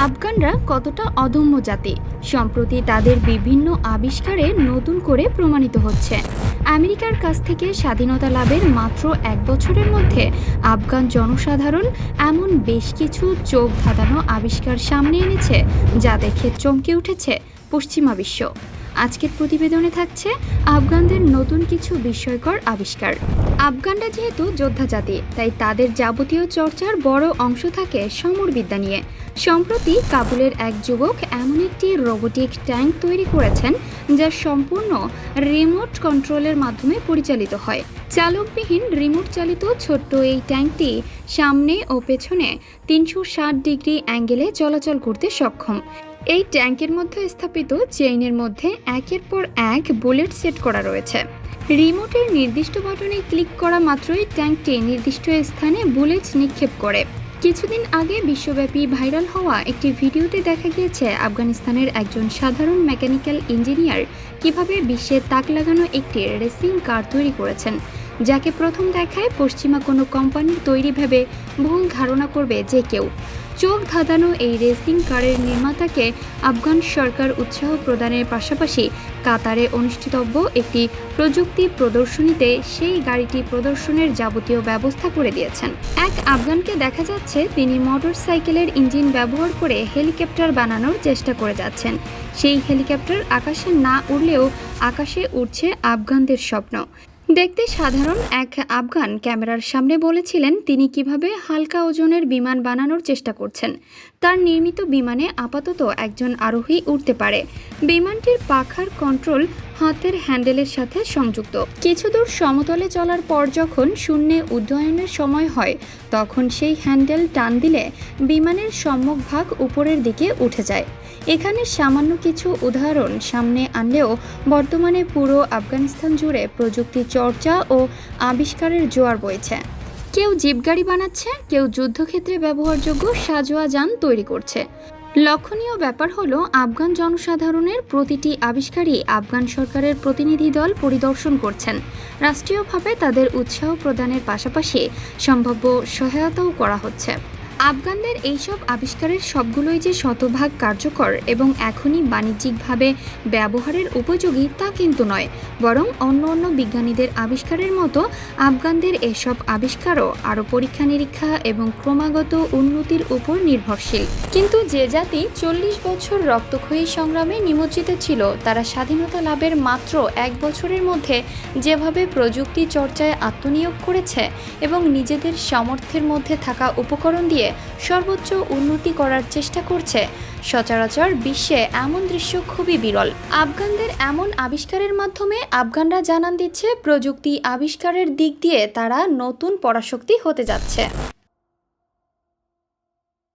আফগানরা কতটা অদম্য জাতি সম্প্রতি তাদের বিভিন্ন আবিষ্কারে নতুন করে প্রমাণিত হচ্ছে। আমেরিকার কাছ থেকে স্বাধীনতা লাভের মাত্র 1 বছরের মধ্যে আফগান জনসাধারণ এমন বেশ কিছু চোখ ধাঁধানো আবিষ্কার সামনে এনেছে যা দেখে চমকে উঠেছে পশ্চিমা বিশ্ব। আজকের প্রতিবেদনে থাকছে আফগানদের নতুন কিছু বিস্ময়কর আবিষ্কার। আফগানরা যেহেতু যোদ্ধা জাতি, তাই তাদের যাবতীয় চর্চার বড় অংশ থাকে সমরবিদ্যা নিয়ে। সম্প্রতি কাবুলের এক যুবক এমন একটি রোবোটিক ট্যাঙ্ক তৈরি করেছেন যা সম্পূর্ণ রিমোট কন্ট্রোলের মাধ্যমে পরিচালিত হয়। চালকবিহীন রিমোট চালিত ছোট্ট এই ট্যাঙ্কটি সামনে ও পেছনে 360 ডিগ্রি অ্যাঙ্গেলে চলাচল করতে সক্ষম। এই ট্যাঙ্কের মধ্যে স্থাপিত চেইনের মধ্যে একের পর এক বুলেট সেট করা রয়েছে। রিমোটের নির্দিষ্ট বাটনে ক্লিক করা মাত্রই ট্যাঙ্কটি নির্দিষ্ট স্থানে বুলেট নিক্ষেপ করে। কিছুদিন আগে বিশ্বব্যাপী ভাইরাল হওয়া একটি ভিডিওতে দেখা গিয়েছে আফগানিস্তানের একজন সাধারণ মেকানিক্যাল ইঞ্জিনিয়ার কিভাবে বিশ্বে তাক লাগানো একটি রেসিং কার তৈরি করেছেন, যাকে প্রথম দেখায় পশ্চিমা কোনো কোম্পানির তৈরি ভেবে ভুল ধারণা করবে যে কেউ। চোখ ধাঁধানো এই রেসিং কারের নির্মাতাকে আফগান সরকার উৎসাহ প্রদানের পাশাপাশি কাতারে অনুষ্ঠিতব্য একটি প্রযুক্তি প্রদর্শনীতে সেই গাড়িটি প্রদর্শনের যাবতীয় ব্যবস্থা করে দিয়েছেন। এক আফগানকে দেখা যাচ্ছে তিনি মোটর সাইকেলের ইঞ্জিন ব্যবহার করে হেলিকপ্টার বানানোর চেষ্টা করে যাচ্ছেন। সেই হেলিকপ্টার আকাশে না উড়লেও আকাশে উড়ছে আফগানদের স্বপ্ন। দেখতে সাধারণ এক আফগান ক্যামেরার সামনে বলেছিলেন তিনি কিভাবে হালকা ওজনের বিমান বানানোর চেষ্টা করছেন। তার নির্মিত বিমানে আপাতত একজন আরোহী উঠতে পারে। বিমানটির পাখার কন্ট্রোল হাতের হ্যান্ডেলের সাথে সংযুক্ত। কিছু দূর সমতলে চলার পর যখন শূন্যে উড্ডয়নের সময় হয়, তখন সেই হ্যান্ডেল টান দিলে বিমানের সম্মুখভাগ উপরের দিকে উঠে যায়। এখানে সামান্য কিছু উদাহরণ সামনে আনলেও বর্তমানে পুরো আফগানিস্তান জুড়ে প্রযুক্তি চর্চা ও আবিষ্কারের জোয়ার বইছে। কেউ জিপগাড়ি বানাচ্ছে, কেউ যুদ্ধক্ষেত্রে ব্যবহারযোগ্য সাঁজোয়া যান তৈরি করছে। লক্ষণীয় ব্যাপার হলো আফগান জনসাধারণের প্রতিটি আবিষ্কারই আফগান সরকারের প্রতিনিধি দল পরিদর্শন করছেন। রাষ্ট্রীয়ভাবে তাদের উৎসাহ প্রদানের পাশাপাশি সম্ভাব্য সহায়তাও করা হচ্ছে। আফগানদের এইসব আবিষ্কারের সবগুলোই যে শতভাগ কার্যকর এবং এখনই বাণিজ্যিকভাবে ব্যবহারের উপযোগী তা কিন্তু নয়, বরং অন্য অন্য বিজ্ঞানীদের আবিষ্কারের মতো আফগানদের এসব আবিষ্কারও আরও পরীক্ষা নিরীক্ষা এবং ক্রমাগত উন্নতির উপর নির্ভরশীল। কিন্তু যে জাতি 40 বছর রক্তক্ষয়ী সংগ্রামে নিমজ্জিত ছিল, তারা স্বাধীনতা লাভের মাত্র 1 বছরের মধ্যে যেভাবে প্রযুক্তি চর্চায় আত্মনিয়োগ করেছে এবং নিজেদের সামর্থ্যের মধ্যে থাকা উপকরণ দিয়ে সর্বোচ্চ উন্নতি করার চেষ্টা করছে, সচরাচর বিশ্বে এমন দৃশ্য খুবই বিরল। আফগানদের এমন আবিষ্কারের মাধ্যমে আফগানরা জানান দিচ্ছে প্রযুক্তি আবিষ্কারের দিক দিয়ে তারা নতুন পরাশক্তি হতে যাচ্ছে।